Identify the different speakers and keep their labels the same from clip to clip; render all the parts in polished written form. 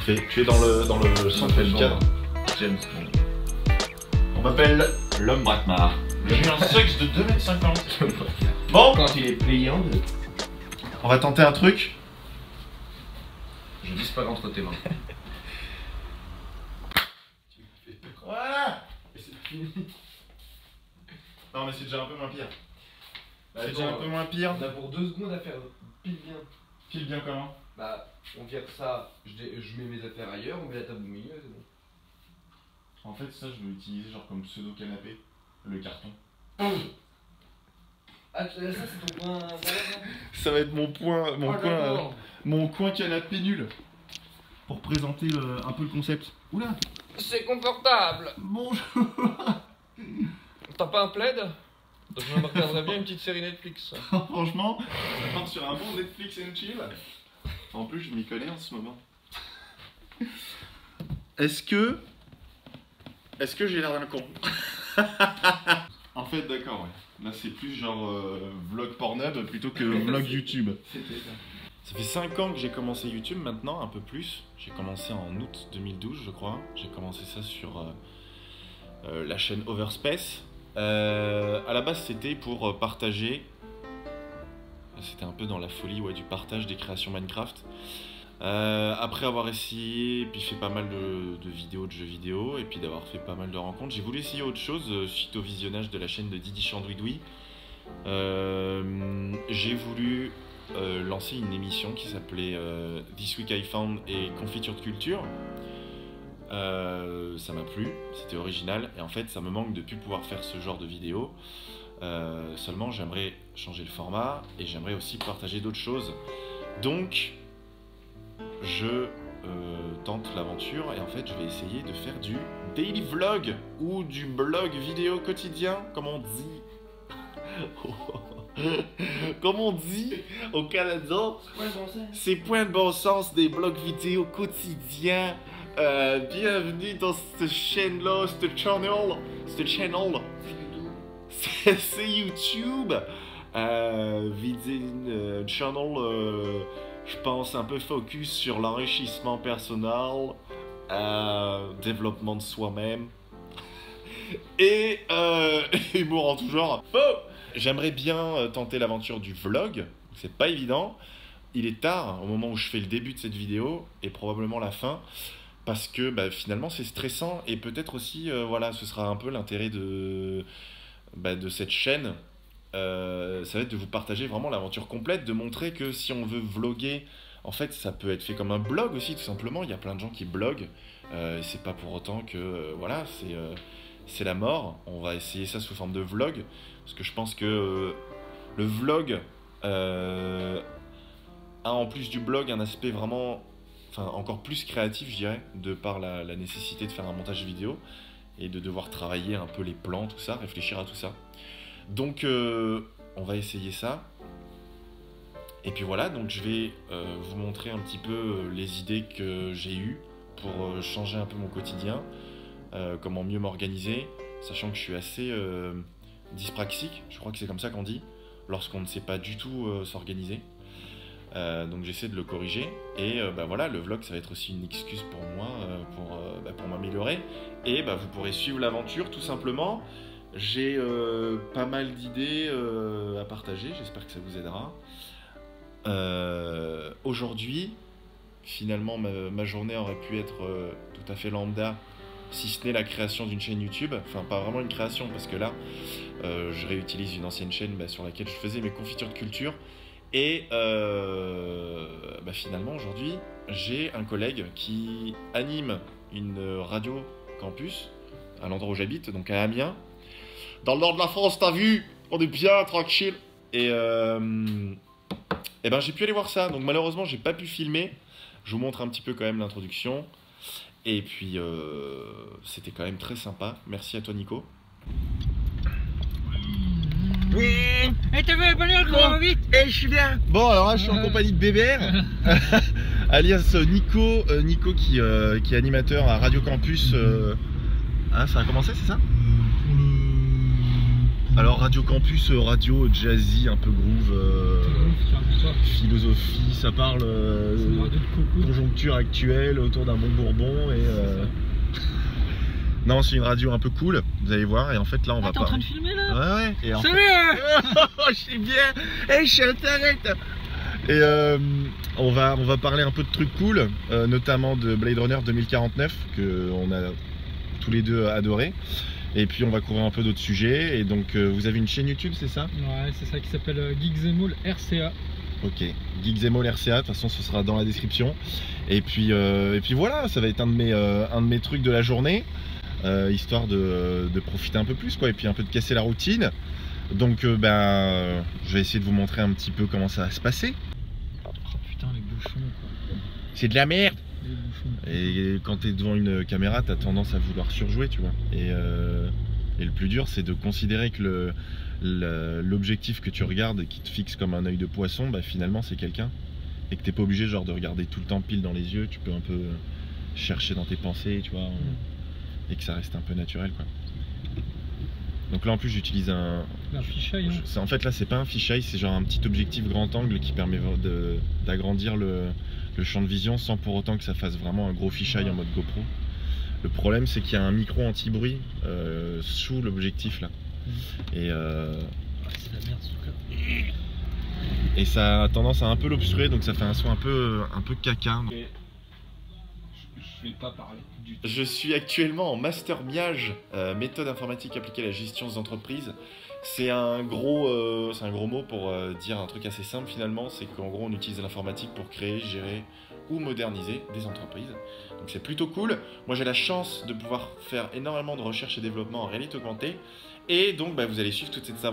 Speaker 1: Parfait. Tu es dans le centre du cadre.
Speaker 2: James Bond.
Speaker 1: On m'appelle l'homme Brakmar.
Speaker 2: J'ai un sexe de 2,50 m.
Speaker 1: Bon,
Speaker 3: Quand il est plié en deux.
Speaker 1: on va tenter un truc.
Speaker 2: Je disparais entre tes mains.
Speaker 1: Voilà. Et c'est fini. Non mais c'est déjà un peu moins pire. C'est déjà un peu moins pire.
Speaker 3: On a pour 2 secondes à faire pile bien.
Speaker 1: Pile bien comment?
Speaker 3: Bah, on vire ça, je mets mes affaires ailleurs, on met la table au milieu, c'est bon.
Speaker 1: En fait ça je vais l'utiliser genre comme pseudo canapé. Le carton.
Speaker 3: Ah, ça c'est ton point.
Speaker 1: Ça va être mon coin canapé nul. Pour présenter un peu le concept. Oula.
Speaker 4: C'est confortable.
Speaker 1: Bonjour.
Speaker 4: T'as pas un plaid? Je me regarderais bien une petite série Netflix.
Speaker 1: Franchement, ça part sur un bon Netflix and chill. En plus, je m'y connais en ce moment. Est-ce que j'ai l'air d'un con? En fait, d'accord, ouais. Là, c'est plus genre vlog Pornhub plutôt que vlog YouTube.
Speaker 3: C'était ça.
Speaker 1: Ça fait 5 ans que j'ai commencé YouTube maintenant, un peu plus. J'ai commencé en août 2012, je crois. J'ai commencé ça sur la chaîne Overspace. À la base, c'était pour partager. C'était un peu dans la folie du partage des créations Minecraft. Après avoir essayé, puis fait pas mal de vidéos de jeux vidéo, et puis d'avoir fait pas mal de rencontres, j'ai voulu essayer autre chose suite au visionnage de la chaîne de Didi Chandouidoui. J'ai voulu lancer une émission qui s'appelait This Week I Found et Confiture de Culture. Ça m'a plu, c'était original, et en fait ça me manque de plus pouvoir faire ce genre de vidéos. Seulement j'aimerais changer le format et j'aimerais aussi partager d'autres choses. Donc je tente l'aventure et en fait je vais essayer de faire du daily vlog ou du blog vidéo quotidien, comme on dit. Comme on dit au Canada, c'est point de bon sens des blogs vidéo quotidiens. Bienvenue dans cette chaîne-là, cette channel. C'est YouTube. Channel, je pense un peu focus sur l'enrichissement personnel, développement de soi-même et humour en tout genre. Oh, j'aimerais bien tenter l'aventure du vlog. C'est pas évident. Il est tard au moment où je fais le début de cette vidéo et probablement la fin. Parce que finalement c'est stressant et peut-être aussi voilà, ce sera un peu l'intérêt de cette chaîne. Ça va être de vous partager vraiment l'aventure complète, de montrer que si on veut vlogger, en fait ça peut être fait comme un blog aussi tout simplement. Il y a plein de gens qui bloguent et c'est pas pour autant que voilà, c'est la mort. On va essayer ça sous forme de vlog parce que je pense que le vlog a en plus du blog un aspect vraiment encore plus créatif, je dirais, de par la nécessité de faire un montage vidéo et de devoir travailler un peu les plans, tout ça, réfléchir à tout ça. Donc on va essayer ça. Et puis voilà, donc je vais vous montrer un petit peu les idées que j'ai eues pour changer un peu mon quotidien, comment mieux m'organiser, sachant que je suis assez dyspraxique, je crois que c'est comme ça qu'on dit, lorsqu'on ne sait pas du tout s'organiser. Donc j'essaie de le corriger et voilà, le vlog ça va être aussi une excuse pour moi pour m'améliorer et vous pourrez suivre l'aventure tout simplement. J'ai pas mal d'idées à partager, j'espère que ça vous aidera. Aujourd'hui finalement ma journée aurait pu être tout à fait lambda si ce n'est la création d'une chaîne YouTube, enfin pas vraiment une création parce que là je réutilise une ancienne chaîne sur laquelle je faisais mes confitures de culture. Et finalement aujourd'hui j'ai un collègue qui anime une radio campus à l'endroit où j'habite, donc à Amiens, dans le nord de la France. T'as vu, on est bien tranquille. Et j'ai pu aller voir ça, donc malheureusement j'ai pas pu filmer. Je vous montre un petit peu quand même l'introduction. Et puis c'était quand même très sympa. Merci à toi Nico.
Speaker 5: Oui.
Speaker 4: Et t'as vu la bagnole comment vite?
Speaker 5: Et je suis bien. Bon, alors là je suis en compagnie de Bébert alias Nico qui est animateur à Radio Campus. Ça a commencé, c'est ça? Alors Radio Campus, radio jazzy, un peu groove, philosophie, ça parle conjoncture actuelle autour d'un bon bourbon et... Non, c'est une radio un peu cool, vous allez voir, et en fait là on va
Speaker 4: t'es en train de filmer là?
Speaker 5: Ouais, et en fait... Je sais bien. Je suis internet. Et on va parler un peu de trucs cool, notamment de Blade Runner 2049 que on a tous les deux adoré. Et puis on va couvrir un peu d'autres sujets. Et donc vous avez une chaîne YouTube, c'est ça?
Speaker 6: Ouais, c'est ça, qui s'appelle Geeks and Moule RCA.
Speaker 5: Ok, Geeks and Moule RCA. De toute façon, ce sera dans la description. Et puis voilà, ça va être un de mes trucs de la journée, histoire de profiter un peu plus, quoi, et puis un peu de casser la routine. Donc je vais essayer de vous montrer un petit peu comment ça va se passer.
Speaker 6: Oh putain, les bouchons quoi.
Speaker 5: C'est de la merde.
Speaker 6: Les bouchons.
Speaker 5: Et quand t'es devant une caméra, t'as tendance à vouloir surjouer, tu vois. Et le plus dur, c'est de considérer que l'objectif que tu regardes et qui te fixe comme un œil de poisson, bah finalement c'est quelqu'un. Et que t'es pas obligé genre de regarder tout le temps pile dans les yeux, tu peux un peu chercher dans tes pensées, tu vois. Et que ça reste un peu naturel, quoi. Donc là en plus j'utilise un
Speaker 6: fisheye, hein.
Speaker 5: En fait là c'est pas un fisheye, c'est genre un petit objectif grand angle qui permet d'agrandir le champ de vision sans pour autant que ça fasse vraiment un gros fisheye en mode GoPro. Le problème c'est qu'il y a un micro anti-bruit sous l'objectif là. Et
Speaker 6: c'est la merde ce truc.
Speaker 5: Et ça a tendance à un peu l'obstruer, donc ça fait un son un peu caca.
Speaker 6: Je vais pas parler du tout.
Speaker 1: Je suis actuellement en master MIAGE, méthode informatique appliquée à la gestion des entreprises. C'est un gros mot pour dire un truc assez simple finalement, c'est qu'en gros on utilise l'informatique pour créer, gérer ou moderniser des entreprises. Donc c'est plutôt cool. Moi j'ai la chance de pouvoir faire énormément de recherche et développement en réalité augmentée. Et donc vous allez suivre toute cette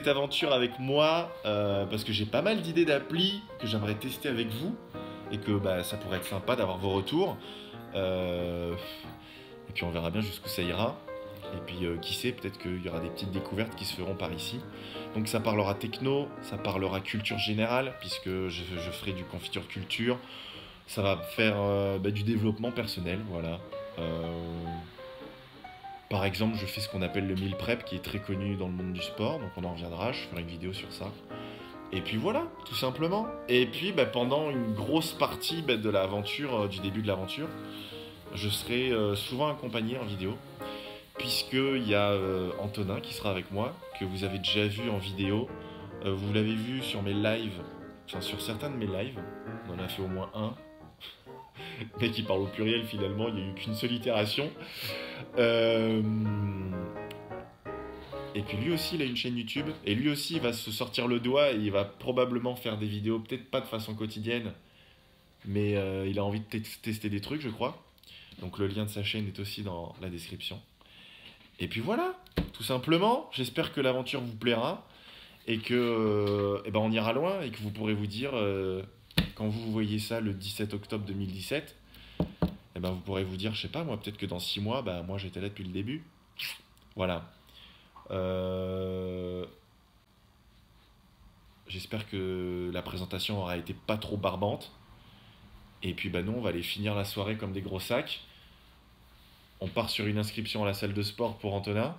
Speaker 1: aventure avec moi parce que j'ai pas mal d'idées d'applis que j'aimerais tester avec vous. Et que ça pourrait être sympa d'avoir vos retours. Et puis on verra bien jusqu'où ça ira. Et puis qui sait, peut-être qu'il y aura des petites découvertes qui se feront par ici. Donc ça parlera techno, ça parlera culture générale, puisque je ferai du confiture culture. Ça va faire du développement personnel, voilà. Par exemple, je fais ce qu'on appelle le meal prep, qui est très connu dans le monde du sport. Donc on en reviendra, je ferai une vidéo sur ça. Et puis voilà, tout simplement. Et puis pendant une grosse partie de l'aventure, du début de l'aventure, je serai souvent accompagné en vidéo, puisqu'il y a Antonin qui sera avec moi, que vous avez déjà vu en vidéo. Vous l'avez vu sur mes lives, enfin sur certains de mes lives, on en a fait au moins un. Le mec il parle au pluriel finalement, il n'y a eu qu'une seule itération. Et puis lui aussi il a une chaîne YouTube, et lui aussi il va se sortir le doigt et il va probablement faire des vidéos, peut-être pas de façon quotidienne, mais il a envie de tester des trucs je crois. Donc le lien de sa chaîne est aussi dans la description. Et puis voilà, tout simplement, j'espère que l'aventure vous plaira et que on ira loin et que vous pourrez vous dire, quand vous voyez ça le 17 octobre 2017, vous pourrez vous dire, je sais pas moi, peut-être que dans 6 mois, moi j'étais là depuis le début. Voilà. J'espère que la présentation aura été pas trop barbante. Et puis nous on va aller finir la soirée comme des gros sacs. On part sur une inscription à la salle de sport pour Antonin.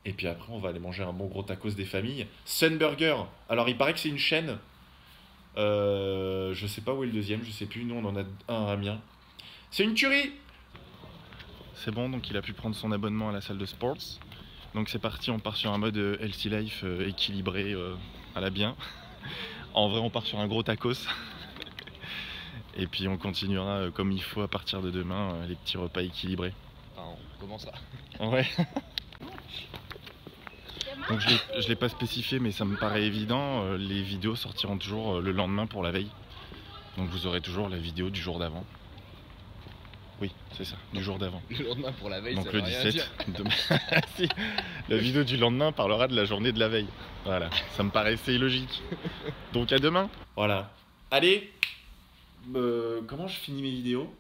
Speaker 1: Et puis après on va aller manger un bon gros tacos des familles. Sun Burger. Alors il paraît que c'est une chaîne. Je sais pas où est le deuxième, je sais plus. Nous on en a un à Amiens. C'est une tuerie. C'est bon, donc il a pu prendre son abonnement à la salle de sports. Donc c'est parti, on part sur un mode healthy life équilibré à la bien. En vrai on part sur un gros tacos. Et puis on continuera comme il faut à partir de demain, les petits repas équilibrés.
Speaker 3: Enfin, on commence là.
Speaker 5: Ouais. Donc je l'ai pas spécifié mais ça me paraît évident, les vidéos sortiront toujours le lendemain pour la veille. Donc vous aurez toujours la vidéo du jour d'avant. Oui, c'est ça, du jour d'avant.
Speaker 3: Le lendemain pour la veille,
Speaker 5: donc
Speaker 3: ça
Speaker 5: le
Speaker 3: veut rien
Speaker 5: 17,
Speaker 3: dire.
Speaker 5: si, la vidéo du lendemain parlera de la journée de la veille. Voilà, ça me paraissait illogique. Donc à demain. Voilà. Allez, comment je finis mes vidéos ?